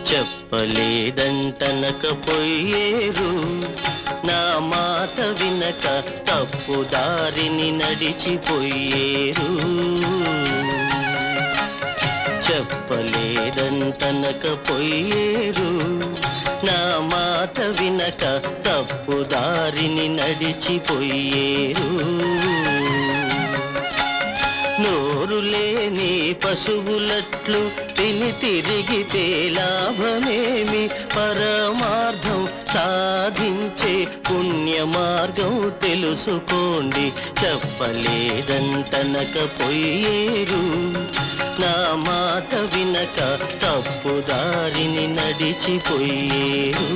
చెప్పలేదంటనకపోయేరు నా మాట వినక తప్పు దారిని నడిచిపోయేరు చెప్పలేదంటనకపోయేరు నా మాట వినక తప్పు దారిని నడిచిపోయేరు నోరు లేని పశువులట్లు తిని తిరిగితే లాభమేమి పరమార్థం సాధించే పుణ్య మార్గం తెలుసుకోండి చెప్పలేదంటనకపోయేరు నా మాట వినక తప్పు దారిని నడిచిపోయేరు